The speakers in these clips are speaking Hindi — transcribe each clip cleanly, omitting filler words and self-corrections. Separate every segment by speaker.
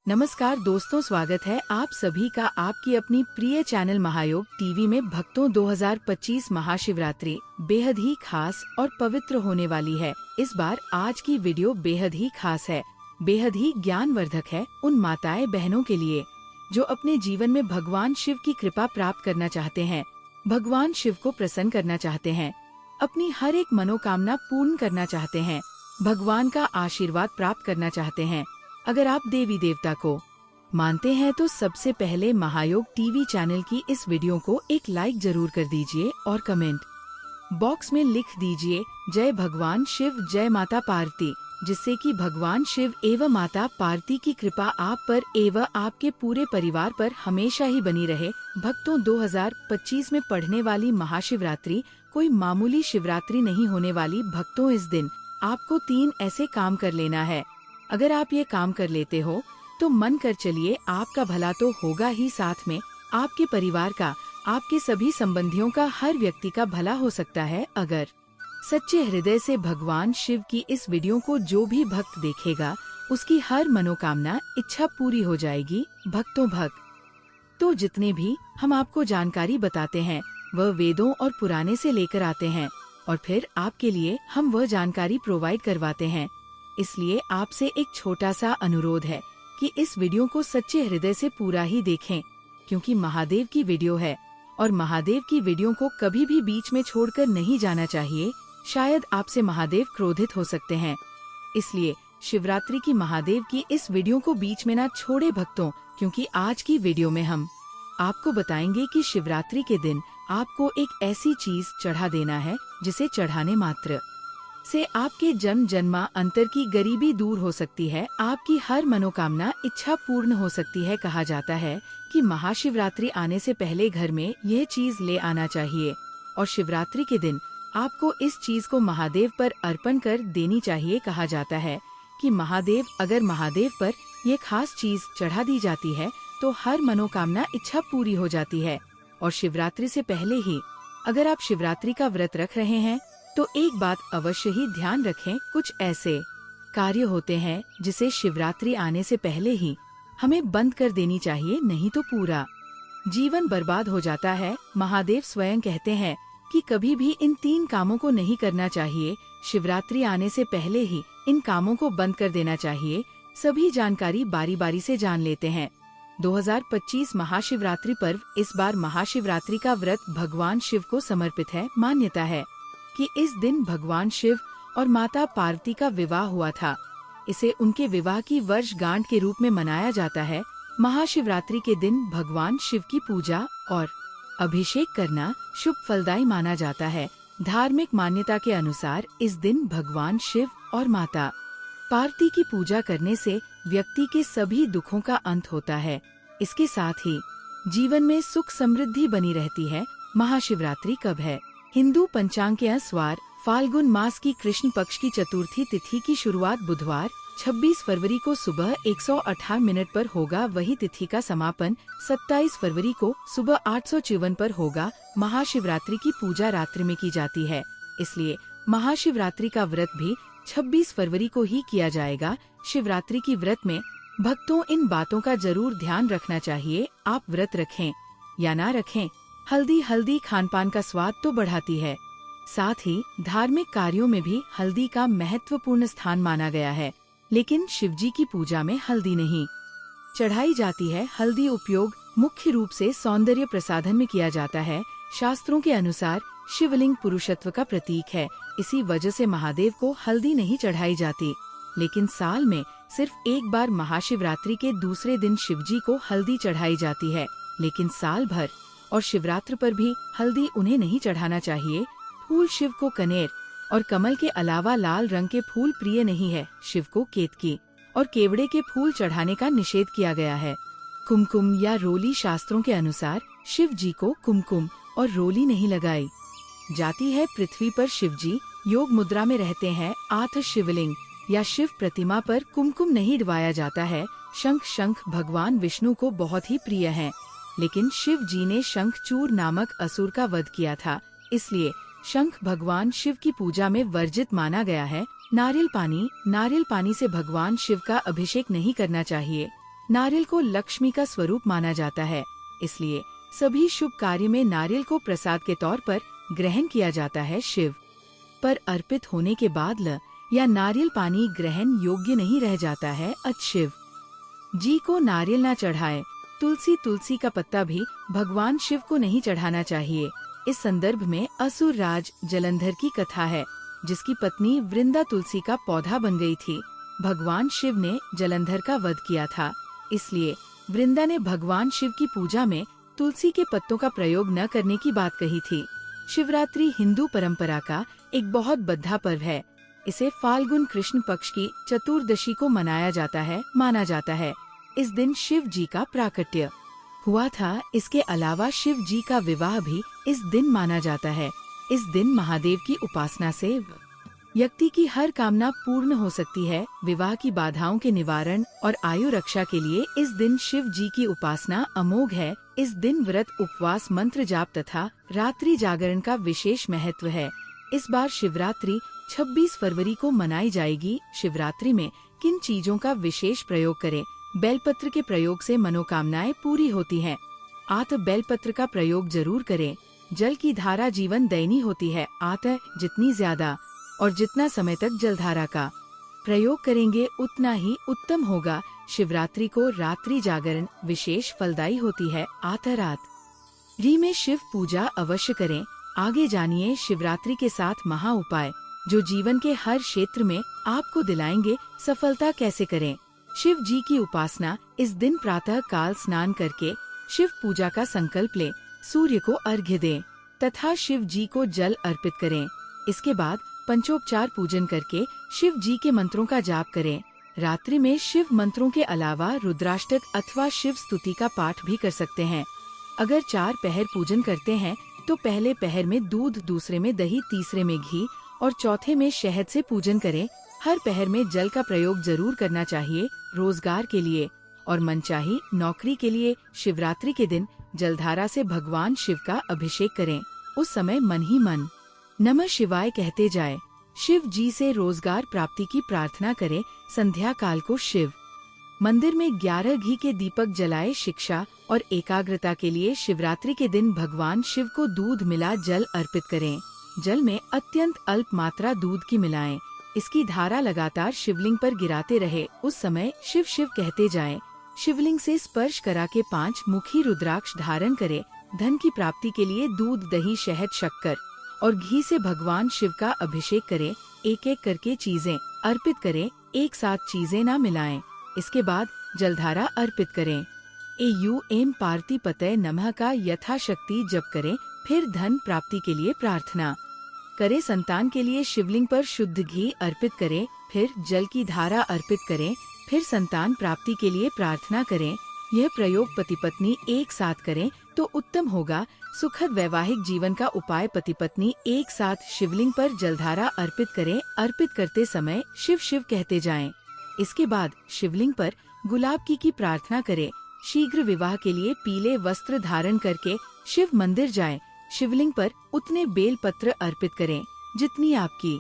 Speaker 1: नमस्कार दोस्तों, स्वागत है आप सभी का आपकी अपनी प्रिय चैनल महायोग टीवी में। भक्तों, 2025 महाशिवरात्रि बेहद ही खास और पवित्र होने वाली है। इस बार आज की वीडियो बेहद ही खास है, बेहद ही ज्ञानवर्धक है उन माताएं बहनों के लिए जो अपने जीवन में भगवान शिव की कृपा प्राप्त करना चाहते हैं, भगवान शिव को प्रसन्न करना चाहते हैं, अपनी हर एक मनोकामना पूर्ण करना चाहते हैं, भगवान का आशीर्वाद प्राप्त करना चाहते हैं। अगर आप देवी देवता को मानते हैं तो सबसे पहले महायोग टीवी चैनल की इस वीडियो को एक लाइक जरूर कर दीजिए और कमेंट बॉक्स में लिख दीजिए जय भगवान शिव, जय माता पार्वती, जिससे कि भगवान शिव एवं माता पार्वती की कृपा आप पर एवं आपके पूरे परिवार पर हमेशा ही बनी रहे। भक्तों, 2025 में पढ़ने वाली महाशिवरात्रि कोई मामूली शिवरात्रि नहीं होने वाली। भक्तों, इस दिन आपको 3 ऐसे काम कर लेना है। अगर आप ये काम कर लेते हो तो मन कर चलिए आपका भला तो होगा ही, साथ में आपके परिवार का, आपके सभी संबंधियों का, हर व्यक्ति का भला हो सकता है। अगर सच्चे हृदय से भगवान शिव की इस वीडियो को जो भी भक्त देखेगा उसकी हर मनोकामना इच्छा पूरी हो जाएगी। भक्तों, तो जितने भी हम आपको जानकारी बताते हैं वह वेदों और पुराने से लेकर आते हैं और फिर आपके लिए हम वह जानकारी प्रोवाइड करवाते हैं। इसलिए आपसे एक छोटा सा अनुरोध है कि इस वीडियो को सच्चे हृदय से पूरा ही देखें, क्योंकि महादेव की वीडियो है और महादेव की वीडियो को कभी भी बीच में छोड़कर नहीं जाना चाहिए। शायद आपसे महादेव क्रोधित हो सकते हैं, इसलिए शिवरात्रि की महादेव की इस वीडियो को बीच में ना छोड़े भक्तों, क्योंकि आज की वीडियो में हम आपको बताएंगे कि शिवरात्रि के दिन आपको एक ऐसी चीज चढ़ा देना है जिसे चढ़ाने मात्र से आपके जन्म जन्मांतर की गरीबी दूर हो सकती है, आपकी हर मनोकामना इच्छा पूर्ण हो सकती है। कहा जाता है कि महाशिवरात्रि आने से पहले घर में यह चीज ले आना चाहिए और शिवरात्रि के दिन आपको इस चीज को महादेव पर अर्पण कर देनी चाहिए। कहा जाता है कि अगर महादेव पर यह खास चीज चढ़ा दी जाती है तो हर मनोकामना इच्छा पूरी हो जाती है। और शिवरात्रि से पहले ही अगर आप शिवरात्रि का व्रत रख रहे हैं तो एक बात अवश्य ही ध्यान रखें, कुछ ऐसे कार्य होते हैं जिसे शिवरात्रि आने से पहले ही हमें बंद कर देनी चाहिए, नहीं तो पूरा जीवन बर्बाद हो जाता है। महादेव स्वयं कहते हैं कि कभी भी इन 3 कामों को नहीं करना चाहिए। शिवरात्रि आने से पहले ही इन कामों को बंद कर देना चाहिए। सभी जानकारी बारी बारी से जान लेते हैं। 2025 महाशिवरात्रि पर्व, इस बार महाशिवरात्रि का व्रत भगवान शिव को समर्पित है। मान्यता है कि इस दिन भगवान शिव और माता पार्वती का विवाह हुआ था। इसे उनके विवाह की वर्षगांठ के रूप में मनाया जाता है। महाशिवरात्रि के दिन भगवान शिव की पूजा और अभिषेक करना शुभ फलदायी माना जाता है। धार्मिक मान्यता के अनुसार इस दिन भगवान शिव और माता पार्वती की पूजा करने से व्यक्ति के सभी दुखों का अंत होता है। इसके साथ ही जीवन में सुख समृद्धि बनी रहती है। महाशिवरात्रि कब है? हिंदू पंचांग के अनुसार फाल्गुन मास की कृष्ण पक्ष की चतुर्थी तिथि की शुरुआत बुधवार 26 फरवरी को सुबह 118 पर होगा। वही तिथि का समापन 27 फरवरी को सुबह 854 पर होगा। महाशिवरात्रि की पूजा रात्रि में की जाती है, इसलिए महाशिवरात्रि का व्रत भी 26 फरवरी को ही किया जाएगा। शिवरात्रि की व्रत में भक्तों इन बातों का जरूर ध्यान रखना चाहिए। आप व्रत रखें या ना रखें, हल्दी खानपान का स्वाद तो बढ़ाती है। साथ ही धार्मिक कार्यों में भी हल्दी का महत्वपूर्ण स्थान माना गया है, लेकिन शिवजी की पूजा में हल्दी नहीं चढ़ाई जाती है। हल्दी उपयोग मुख्य रूप से सौंदर्य प्रसाधन में किया जाता है। शास्त्रों के अनुसार शिवलिंग पुरुषत्व का प्रतीक है, इसी वजह से महादेव को हल्दी नहीं चढ़ाई जाती। लेकिन साल में सिर्फ एक बार महाशिवरात्रि के दूसरे दिन शिवजी को हल्दी चढ़ाई जाती है, लेकिन साल भर और शिवरात्रि पर भी हल्दी उन्हें नहीं चढ़ाना चाहिए। फूल शिव को कनेर और कमल के अलावा लाल रंग के फूल प्रिय नहीं है। शिव को केतकी और केवड़े के फूल चढ़ाने का निषेध किया गया है। कुमकुम या रोली, शास्त्रों के अनुसार शिव जी को कुमकुम और रोली नहीं लगाई जाती है। पृथ्वी पर शिव जी योग मुद्रा में रहते हैं। आठ शिवलिंग या शिव प्रतिमा पर कुमकुम नहीं डुबाया जाता है। शंख भगवान विष्णु को बहुत ही प्रिय है, लेकिन शिव जी ने शंखचूर नामक असुर का वध किया था, इसलिए शंख भगवान शिव की पूजा में वर्जित माना गया है। नारियल पानी से भगवान शिव का अभिषेक नहीं करना चाहिए। नारियल को लक्ष्मी का स्वरूप माना जाता है, इसलिए सभी शुभ कार्य में नारियल को प्रसाद के तौर पर ग्रहण किया जाता है। शिव पर अर्पित होने के बाद या नारियल पानी ग्रहण योग्य नहीं रह जाता है। शिव जी को नारियल न चढ़ाए। तुलसी का पत्ता भी भगवान शिव को नहीं चढ़ाना चाहिए। इस संदर्भ में असुर राज जलंधर की कथा है, जिसकी पत्नी वृंदा तुलसी का पौधा बन गई थी। भगवान शिव ने जलंधर का वध किया था, इसलिए वृंदा ने भगवान शिव की पूजा में तुलसी के पत्तों का प्रयोग न करने की बात कही थी। शिवरात्रि हिंदू परंपरा का एक बहुत बद्धा पर्व है। इसे फाल्गुन कृष्ण पक्ष की चतुर्दशी को माना जाता है। इस दिन शिव जी का प्राकट्य हुआ था। इसके अलावा शिव जी का विवाह भी इस दिन माना जाता है। इस दिन महादेव की उपासना से व्यक्ति की हर कामना पूर्ण हो सकती है। विवाह की बाधाओं के निवारण और आयु रक्षा के लिए इस दिन शिव जी की उपासना अमोघ है। इस दिन व्रत, उपवास, मंत्र जाप तथा रात्रि जागरण का विशेष महत्व है। इस बार शिवरात्रि 26 फरवरी को मनाई जाएगी। शिवरात्रि में किन चीजों का विशेष प्रयोग करें? बेलपत्र के प्रयोग से मनोकामनाएं पूरी होती हैं। बेलपत्र का प्रयोग जरूर करें। जल की धारा जीवन दायिनी होती है। जितनी ज्यादा और जितना समय तक जलधारा का प्रयोग करेंगे उतना ही उत्तम होगा। शिवरात्रि को रात्रि जागरण विशेष फलदायी होती है। रात्रि में शिव पूजा अवश्य करें। आगे जानिए शिवरात्रि के 7 महा उपाय जो जीवन के हर क्षेत्र में आपको दिलाएंगे सफलता। कैसे करें? शिव जी की उपासना। इस दिन प्रातः काल स्नान करके शिव पूजा का संकल्प लें। सूर्य को अर्घ्य दें तथा शिव जी को जल अर्पित करें। इसके बाद पंचोपचार पूजन करके शिव जी के मंत्रों का जाप करें। रात्रि में शिव मंत्रों के अलावा रुद्राष्टक अथवा शिव स्तुति का पाठ भी कर सकते हैं। अगर 4 पहर पूजन करते हैं तो पहले पहर में दूध, दूसरे में दही, तीसरे में घी और चौथे में शहद से पूजन करें। हर पहर में जल का प्रयोग जरूर करना चाहिए। रोजगार के लिए और मनचाही नौकरी के लिए शिवरात्रि के दिन जलधारा से भगवान शिव का अभिषेक करें। उस समय मन ही मन नमः शिवाय कहते जाए। शिव जी से रोजगार प्राप्ति की प्रार्थना करें। संध्या काल को शिव मंदिर में 11 घी के दीपक जलाए। शिक्षा और एकाग्रता के लिए शिवरात्रि के दिन भगवान शिव को दूध मिला जल अर्पित करें। जल में अत्यंत अल्प मात्रा दूध की मिलाएं। इसकी धारा लगातार शिवलिंग पर गिराते रहे। उस समय शिव शिव कहते जाएं। शिवलिंग से स्पर्श करा के 5 मुखी रुद्राक्ष धारण करें। धन की प्राप्ति के लिए दूध, दही, शहद, शक्कर और घी से भगवान शिव का अभिषेक करें। एक एक करके चीजें अर्पित करें, एक साथ चीजें न मिलाएं। इसके बाद जलधारा अर्पित करें। एम पार्थिपतये नमः का यथाशक्ति जप करें। फिर धन प्राप्ति के लिए प्रार्थना करें। संतान के लिए शिवलिंग पर शुद्ध घी अर्पित करें। फिर जल की धारा अर्पित करें। फिर संतान प्राप्ति के लिए प्रार्थना करें। यह प्रयोग पति पत्नी एक साथ करें तो उत्तम होगा। सुखद वैवाहिक जीवन का उपाय पति पत्नी एक साथ शिवलिंग पर जलधारा अर्पित करें। अर्पित करते समय शिव शिव कहते जाएं। इसके बाद शिवलिंग पर गुलाब की प्रार्थना करें। शीघ्र विवाह के लिए पीले वस्त्र धारण करके शिव मंदिर जाएं। शिवलिंग पर उतने बेल पत्र अर्पित करें जितनी आपकी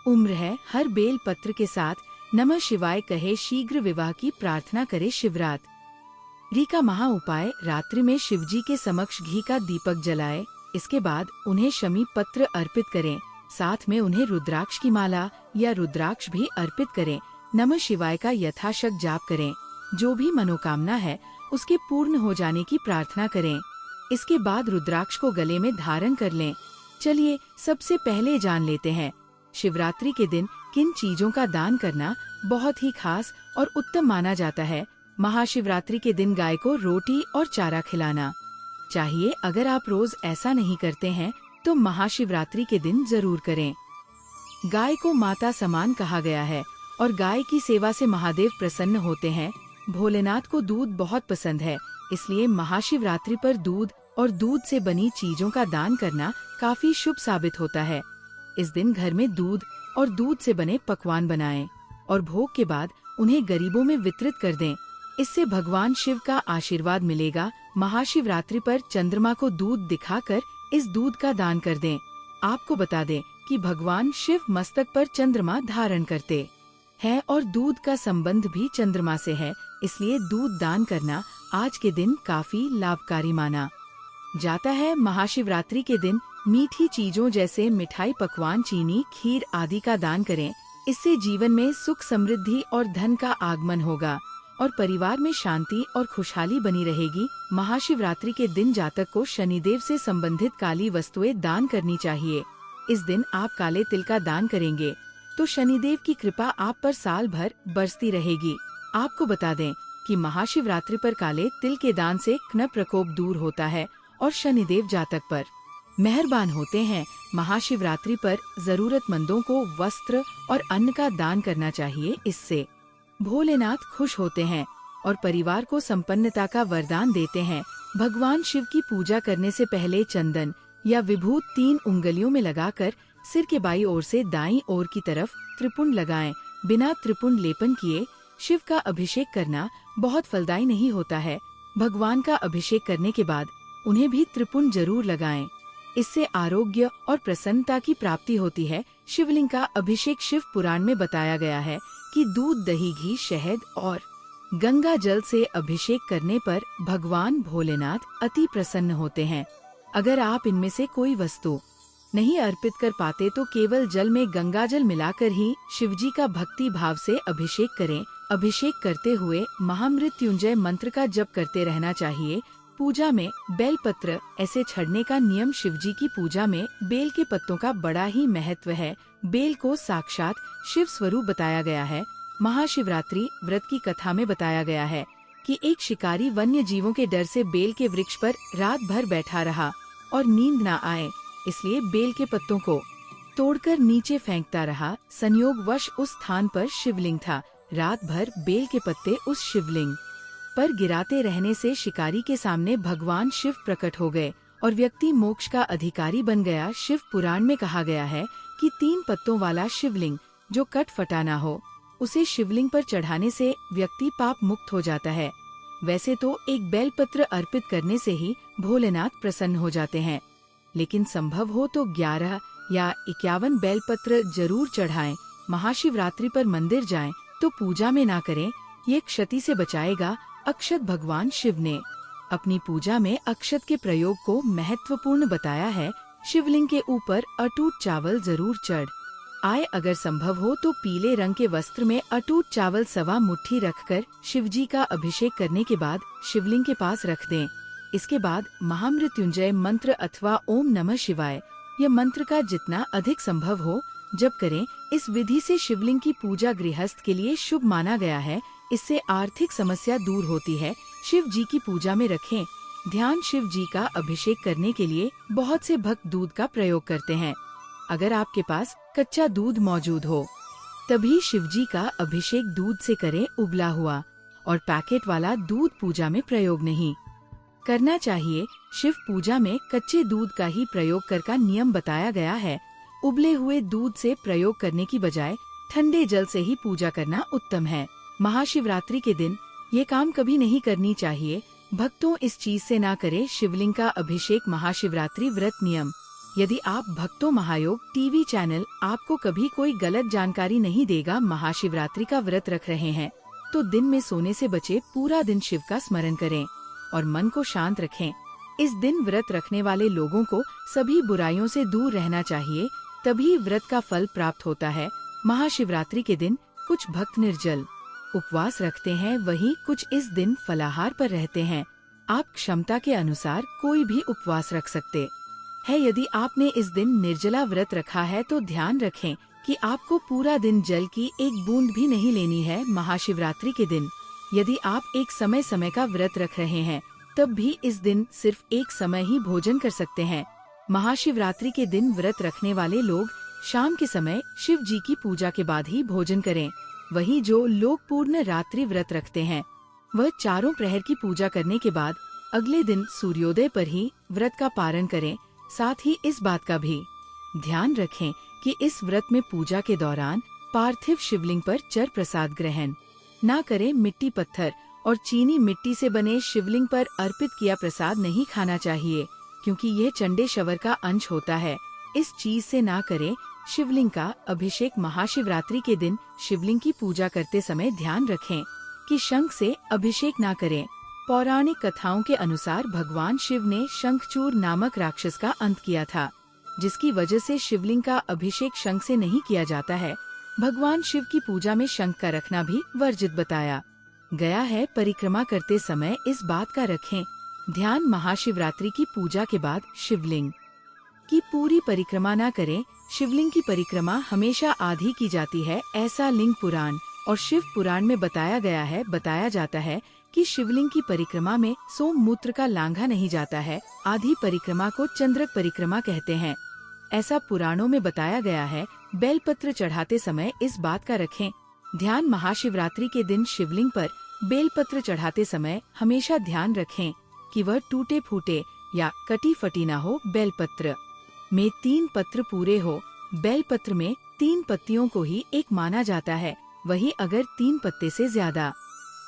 Speaker 1: उम्र है। हर बेल पत्र के साथ नमः शिवाय कहे शीघ्र विवाह की प्रार्थना करे। शिवरात्रि का महा उपाय। रात्रि में शिवजी के समक्ष घी का दीपक जलाए। इसके बाद उन्हें शमी पत्र अर्पित करें। साथ में उन्हें रुद्राक्ष की माला या रुद्राक्ष भी अर्पित करें। नमः शिवाय का यथाशक्ति जाप करें। जो भी मनोकामना है उसके पूर्ण हो जाने की प्रार्थना करें। इसके बाद रुद्राक्ष को गले में धारण कर लें। चलिए सबसे पहले जान लेते हैं शिवरात्रि के दिन किन चीजों का दान करना बहुत ही खास और उत्तम माना जाता है। महाशिवरात्रि के दिन गाय को रोटी और चारा खिलाना चाहिए। अगर आप रोज ऐसा नहीं करते हैं तो महाशिवरात्रि के दिन जरूर करें। गाय को माता समान कहा गया है और गाय की सेवा से महादेव प्रसन्न होते हैं। भोलेनाथ को दूध बहुत पसंद है, इसलिए महाशिवरात्रि पर दूध और दूध से बनी चीजों का दान करना काफी शुभ साबित होता है। इस दिन घर में दूध और दूध से बने पकवान बनाएं और भोग के बाद उन्हें गरीबों में वितरित कर दें। इससे भगवान शिव का आशीर्वाद मिलेगा। महाशिवरात्रि पर चंद्रमा को दूध दिखाकर इस दूध का दान कर दें। आपको बता दें कि भगवान शिव मस्तक पर चंद्रमा धारण करते हैं और दूध का संबंध भी चंद्रमा से है। इसलिए दूध दान करना आज के दिन काफी लाभकारी माना जाता है। महाशिवरात्रि के दिन मीठी चीजों जैसे मिठाई, पकवान, चीनी, खीर आदि का दान करें। इससे जीवन में सुख, समृद्धि और धन का आगमन होगा और परिवार में शांति और खुशहाली बनी रहेगी। महाशिवरात्रि के दिन जातक को शनिदेव से संबंधित काली वस्तुएं दान करनी चाहिए। इस दिन आप काले तिल का दान करेंगे तो शनिदेव की कृपा आप पर साल भर बरसती रहेगी। आपको बता दें कि महाशिवरात्रि पर काले तिल के दान से ग्रह प्रकोप दूर होता है और शनिदेव जातक पर मेहरबान होते हैं। महाशिवरात्रि पर जरूरतमंदों को वस्त्र और अन्न का दान करना चाहिए। इससे भोलेनाथ खुश होते हैं और परिवार को संपन्नता का वरदान देते हैं। भगवान शिव की पूजा करने से पहले चंदन या विभूत 3 उंगलियों में लगाकर सिर के बाईं ओर से दाईं ओर की तरफ त्रिपुंड लगाएं। बिना त्रिपुंड लेपन किए शिव का अभिषेक करना बहुत फलदायी नहीं होता है। भगवान का अभिषेक करने के बाद उन्हें भी त्रिपुंड जरूर लगाएं। इससे आरोग्य और प्रसन्नता की प्राप्ति होती है। शिवलिंग का अभिषेक शिव पुराण में बताया गया है कि दूध, दही, घी, शहद और गंगा जल से अभिषेक करने पर भगवान भोलेनाथ अति प्रसन्न होते हैं। अगर आप इनमें से कोई वस्तु नहीं अर्पित कर पाते तो केवल जल में गंगा जल मिलाकर ही शिवजी का भक्ति भाव से अभिषेक करें। अभिषेक करते हुए महामृत्युंजय मंत्र का जप करते रहना चाहिए। पूजा में बेल पत्र ऐसे छड़ने का नियम। शिवजी की पूजा में बेल के पत्तों का बड़ा ही महत्व है। बेल को साक्षात शिव स्वरूप बताया गया है। महाशिवरात्रि व्रत की कथा में बताया गया है कि एक शिकारी वन्य जीवों के डर से बेल के वृक्ष पर रात भर बैठा रहा और नींद न आए, इसलिए बेल के पत्तों को तोड़कर नीचे फेंकता रहा। संयोगवश उस स्थान पर शिवलिंग था। रात भर बेल के पत्ते उस शिवलिंग पर गिराते रहने से शिकारी के सामने भगवान शिव प्रकट हो गए और व्यक्ति मोक्ष का अधिकारी बन गया। शिव पुराण में कहा गया है कि 3 पत्तों वाला शिवलिंग जो कट फटा ना हो, उसे शिवलिंग पर चढ़ाने से व्यक्ति पाप मुक्त हो जाता है। वैसे तो एक बेलपत्र अर्पित करने से ही भोलेनाथ प्रसन्न हो जाते हैं, लेकिन संभव हो तो 11 या 51 बेलपत्र जरूर चढ़ाएं। महाशिवरात्रि पर मंदिर जाएं तो पूजा में ना करें, ये क्षति से बचाएगा। अक्षत भगवान शिव ने अपनी पूजा में अक्षत के प्रयोग को महत्वपूर्ण बताया है। शिवलिंग के ऊपर अटूट चावल जरूर चढ़ आए। अगर संभव हो तो पीले रंग के वस्त्र में अटूट चावल 1.25 मुट्ठी रखकर शिवजी का अभिषेक करने के बाद शिवलिंग के पास रख दें। इसके बाद महामृत्युंजय मंत्र अथवा ओम नमः शिवाय यह मंत्र का जितना अधिक संभव हो जप करें। इस विधि से शिवलिंग की पूजा गृहस्थ के लिए शुभ माना गया है। इससे आर्थिक समस्या दूर होती है। शिव जी की पूजा में रखें ध्यान। शिव जी का अभिषेक करने के लिए बहुत से भक्त दूध का प्रयोग करते हैं। अगर आपके पास कच्चा दूध मौजूद हो तभी शिव जी का अभिषेक दूध से करें। उबला हुआ और पैकेट वाला दूध पूजा में प्रयोग नहीं करना चाहिए। शिव पूजा में कच्चे दूध का ही प्रयोग कर का नियम बताया गया है। उबले हुए दूध से प्रयोग करने की बजाय ठंडे जल से ही पूजा करना उत्तम है। महाशिवरात्रि के दिन ये काम कभी नहीं करनी चाहिए। भक्तों इस चीज से ना करें शिवलिंग का अभिषेक। महाशिवरात्रि व्रत नियम। यदि आप भक्तों महायोग टीवी चैनल आपको कभी कोई गलत जानकारी नहीं देगा। महाशिवरात्रि का व्रत रख रहे हैं तो दिन में सोने से बचे पूरा दिन शिव का स्मरण करें और मन को शांत रखें। इस दिन व्रत रखने वाले लोगों को सभी बुराइयों से दूर रहना चाहिए, तभी व्रत का फल प्राप्त होता है। महाशिवरात्रि के दिन कुछ भक्त निर्जल उपवास रखते हैं, वहीं कुछ इस दिन फलाहार पर रहते हैं। आप क्षमता के अनुसार कोई भी उपवास रख सकते हैं। यदि आपने इस दिन निर्जला व्रत रखा है तो ध्यान रखें कि आपको पूरा दिन जल की एक बूंद भी नहीं लेनी है। महाशिवरात्रि के दिन यदि आप एक समय का व्रत रख रहे हैं तब भी इस दिन सिर्फ एक समय ही भोजन कर सकते हैं। महाशिवरात्रि के दिन व्रत रखने वाले लोग शाम के समय शिव जी की पूजा के बाद ही भोजन करें। वहीं जो लोग पूर्ण रात्रि व्रत रखते हैं वह चारों प्रहर की पूजा करने के बाद अगले दिन सूर्योदय पर ही व्रत का पारण करें। साथ ही इस बात का भी ध्यान रखें कि इस व्रत में पूजा के दौरान पार्थिव शिवलिंग पर चर प्रसाद ग्रहण ना करें। मिट्टी, पत्थर और चीनी मिट्टी से बने शिवलिंग पर अर्पित किया प्रसाद नहीं खाना चाहिए, क्योंकि यह चंडेश्वर का अंश होता है। इस चीज से ना करें। शिवलिंग का अभिषेक। महाशिवरात्रि के दिन शिवलिंग की पूजा करते समय ध्यान रखें कि शंख से अभिषेक ना करें। पौराणिक कथाओं के अनुसार भगवान शिव ने शंखचूर नामक राक्षस का अंत किया था, जिसकी वजह से शिवलिंग का अभिषेक शंख से नहीं किया जाता है। भगवान शिव की पूजा में शंख का रखना भी वर्जित बताया गया है। परिक्रमा करते समय इस बात का रखें ध्यान, महाशिवरात्रि की पूजा के बाद शिवलिंग की पूरी परिक्रमा न करें। शिवलिंग की परिक्रमा हमेशा आधी की जाती है, ऐसा लिंग पुराण और शिव पुराण में बताया गया है। बताया जाता है कि शिवलिंग की परिक्रमा में सोममूत्र का लांघा नहीं जाता है। आधी परिक्रमा को चंद्रक परिक्रमा कहते हैं, ऐसा पुराणों में बताया गया है। बेलपत्र चढ़ाते समय इस बात का रखें ध्यान, महाशिवरात्रि के दिन शिवलिंग पर बेलपत्र चढ़ाते समय हमेशा ध्यान रखें कि वह टूटे फूटे या कटी फटी न हो। बेलपत्र में 3 पत्र पूरे हो। बेलपत्र में 3 पत्तियों को ही एक माना जाता है, वही अगर 3 पत्ते से ज्यादा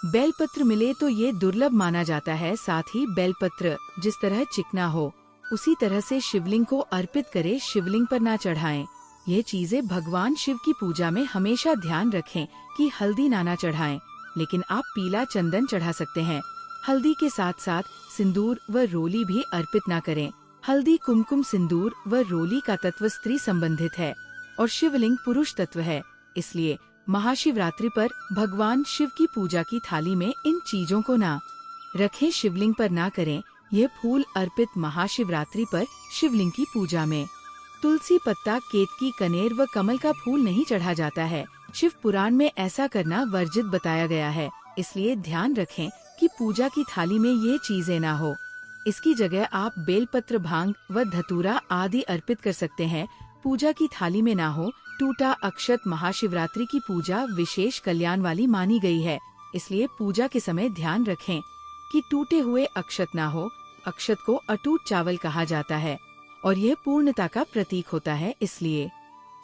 Speaker 1: बेलपत्र मिले तो ये दुर्लभ माना जाता है। साथ ही बेलपत्र जिस तरह चिकना हो उसी तरह से शिवलिंग को अर्पित करे, शिवलिंग पर ना चढ़ाएं। ये चीजें भगवान शिव की पूजा में हमेशा ध्यान रखें कि हल्दी ना चढ़ाएं, लेकिन आप पीला चंदन चढ़ा सकते हैं। हल्दी के साथ साथ सिंदूर व रोली भी अर्पित ना करें। हल्दी, कुमकुम, सिंदूर व रोली का तत्व स्त्री संबंधित है और शिवलिंग पुरुष तत्व है, इसलिए महाशिवरात्रि पर भगवान शिव की पूजा की थाली में इन चीजों को ना रखें, शिवलिंग पर ना करें। ये फूल अर्पित महाशिवरात्रि पर शिवलिंग की पूजा में तुलसी पत्ता, केतकी, कनेर व कमल का फूल नहीं चढ़ा जाता है। शिव पुराण में ऐसा करना वर्जित बताया गया है, इसलिए ध्यान रखें कि पूजा की थाली में ये चीजें ना हो। इसकी जगह आप बेलपत्र, भांग व धतूरा आदि अर्पित कर सकते हैं। पूजा की थाली में ना हो टूटा अक्षत। महाशिवरात्रि की पूजा विशेष कल्याण वाली मानी गई है, इसलिए पूजा के समय ध्यान रखें कि टूटे हुए अक्षत ना हो। अक्षत को अटूट चावल कहा जाता है और यह पूर्णता का प्रतीक होता है, इसलिए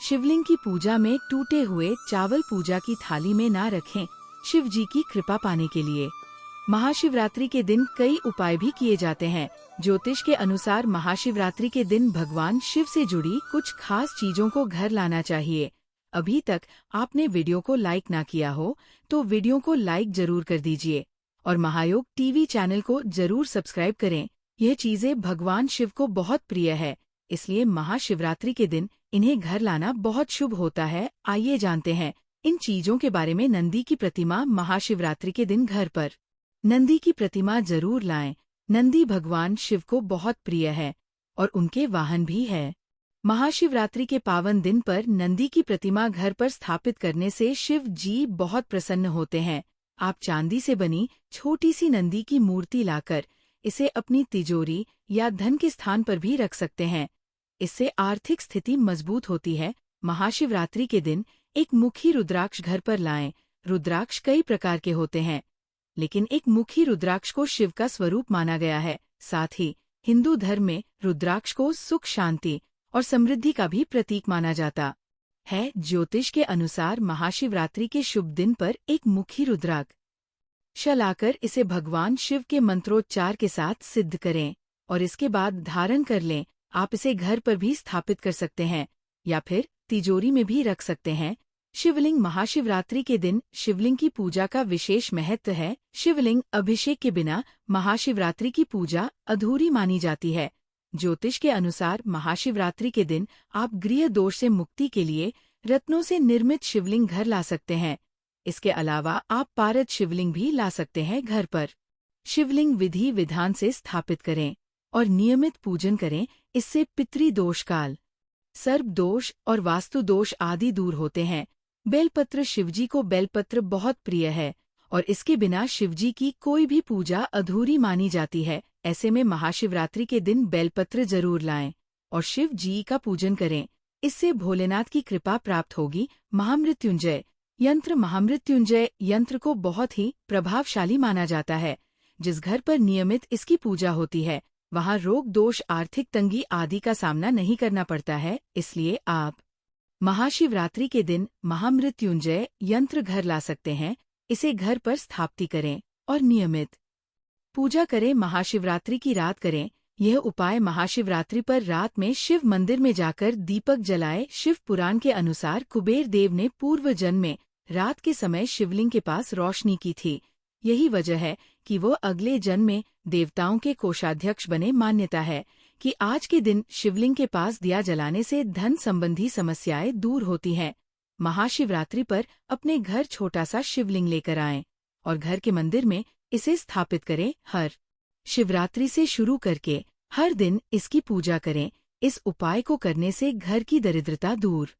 Speaker 1: शिवलिंग की पूजा में टूटे हुए चावल पूजा की थाली में ना रखें। शिव जी की कृपा पाने के लिए महाशिवरात्रि के दिन कई उपाय भी किए जाते हैं। ज्योतिष के अनुसार महाशिवरात्रि के दिन भगवान शिव से जुड़ी कुछ खास चीजों को घर लाना चाहिए। अभी तक आपने वीडियो को लाइक ना किया हो तो वीडियो को लाइक जरूर कर दीजिए और महायोग टीवी चैनल को जरूर सब्सक्राइब करें। यह चीजें भगवान शिव को बहुत प्रिय है, इसलिए महाशिवरात्रि के दिन इन्हें घर लाना बहुत शुभ होता है। आइए जानते हैं इन चीजों के बारे में। नंदी की प्रतिमा महाशिवरात्रि के दिन घर पर नंदी की प्रतिमा जरूर लाएं। नंदी भगवान शिव को बहुत प्रिय है और उनके वाहन भी है। महाशिवरात्रि के पावन दिन पर नंदी की प्रतिमा घर पर स्थापित करने से शिव जी बहुत प्रसन्न होते हैं। आप चांदी से बनी छोटी सी नंदी की मूर्ति लाकर इसे अपनी तिजोरी या धन के स्थान पर भी रख सकते हैं। इससे आर्थिक स्थिति मजबूत होती है। महाशिवरात्रि के दिन एक मुखी रुद्राक्ष घर पर लाएं। रुद्राक्ष कई प्रकार के होते हैं, लेकिन एक मुखी रुद्राक्ष को शिव का स्वरूप माना गया है। साथ ही हिंदू धर्म में रुद्राक्ष को सुख, शांति और समृद्धि का भी प्रतीक माना जाता है। ज्योतिष के अनुसार महाशिवरात्रि के शुभ दिन पर एक मुखी रुद्राक्ष लाकर इसे भगवान शिव के मंत्रोच्चार के साथ सिद्ध करें और इसके बाद धारण कर लें। आप इसे घर पर भी स्थापित कर सकते हैं या फिर तिजोरी में भी रख सकते हैं। शिवलिंग महाशिवरात्रि के दिन शिवलिंग की पूजा का विशेष महत्व है। शिवलिंग अभिषेक के बिना महाशिवरात्रि की पूजा अधूरी मानी जाती है। ज्योतिष के अनुसार महाशिवरात्रि के दिन आप गृह दोष से मुक्ति के लिए रत्नों से निर्मित शिवलिंग घर ला सकते हैं। इसके अलावा आप पारद शिवलिंग भी ला सकते हैं घर पर। शिवलिंग विधि विधान से स्थापित करें और नियमित पूजन करें। इससे पितृदोष, काल सर्प दोष और वास्तु दोष आदि दूर होते हैं। बेलपत्र, शिवजी को बेलपत्र बहुत प्रिय है और इसके बिना शिवजी की कोई भी पूजा अधूरी मानी जाती है। ऐसे में महाशिवरात्रि के दिन बेलपत्र जरूर लाएं और शिव जी का पूजन करें। इससे भोलेनाथ की कृपा प्राप्त होगी। महामृत्युंजय यंत्र। महामृत्युंजय यंत्र को बहुत ही प्रभावशाली माना जाता है। जिस घर पर नियमित इसकी पूजा होती है वहां रोग, दोष, आर्थिक तंगी आदि का सामना नहीं करना पड़ता है। इसलिए आप महाशिवरात्रि के दिन महामृत्युंजय यंत्र घर ला सकते हैं। इसे घर पर स्थापित करें और नियमित पूजा करें। महाशिवरात्रि की रात करें। यह उपाय महाशिवरात्रि पर रात में शिव मंदिर में जाकर दीपक जलाए। शिव पुराण के अनुसार कुबेर देव ने पूर्व जन्म में रात के समय शिवलिंग के पास रोशनी की थी। यही वजह है कि वो अगले जन्म में देवताओं के कोषाध्यक्ष बने। मान्यता है कि आज के दिन शिवलिंग के पास दिया जलाने से धन संबंधी समस्याएं दूर होती हैं। महाशिवरात्रि पर अपने घर छोटा सा शिवलिंग लेकर आएं और घर के मंदिर में इसे स्थापित करें। हर शिवरात्रि से शुरू करके हर दिन इसकी पूजा करें। इस उपाय को करने से घर की दरिद्रता दूर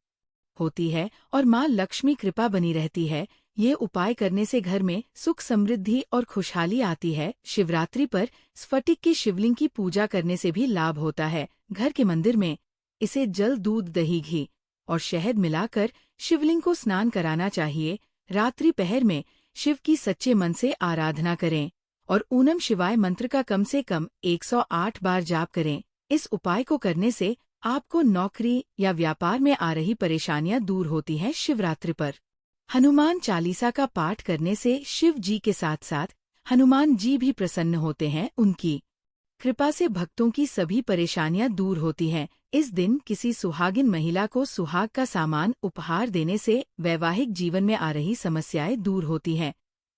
Speaker 1: होती है और माँ लक्ष्मी कृपा बनी रहती है। ये उपाय करने से घर में सुख समृद्धि और खुशहाली आती है। शिवरात्रि पर स्फटिक के शिवलिंग की पूजा करने से भी लाभ होता है। घर के मंदिर में इसे जल, दूध, दही, घी और शहद मिलाकर शिवलिंग को स्नान कराना चाहिए। रात्रि पहर में शिव की सच्चे मन से आराधना करें और ऊनम शिवाय मंत्र का कम से कम 108 बार जाप करें। इस उपाय को करने से आपको नौकरी या व्यापार में आ रही परेशानियां दूर होती हैं। शिवरात्रि पर हनुमान चालीसा का पाठ करने से शिव जी के साथ साथ हनुमान जी भी प्रसन्न होते हैं। उनकी कृपा से भक्तों की सभी परेशानियां दूर होती हैं। इस दिन किसी सुहागिन महिला को सुहाग का सामान उपहार देने से वैवाहिक जीवन में आ रही समस्याएं दूर होती हैं।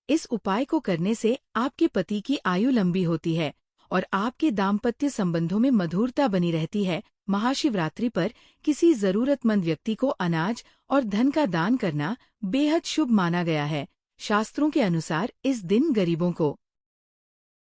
Speaker 1: इस उपाय को करने से आपके पति की आयु लंबी होती है और आपके दाम्पत्य संबंधों में मधुरता बनी रहती है। महाशिवरात्रि पर किसी जरूरतमंद व्यक्ति को अनाज और धन का दान करना बेहद शुभ माना गया है। शास्त्रों के अनुसार इस दिन गरीबों को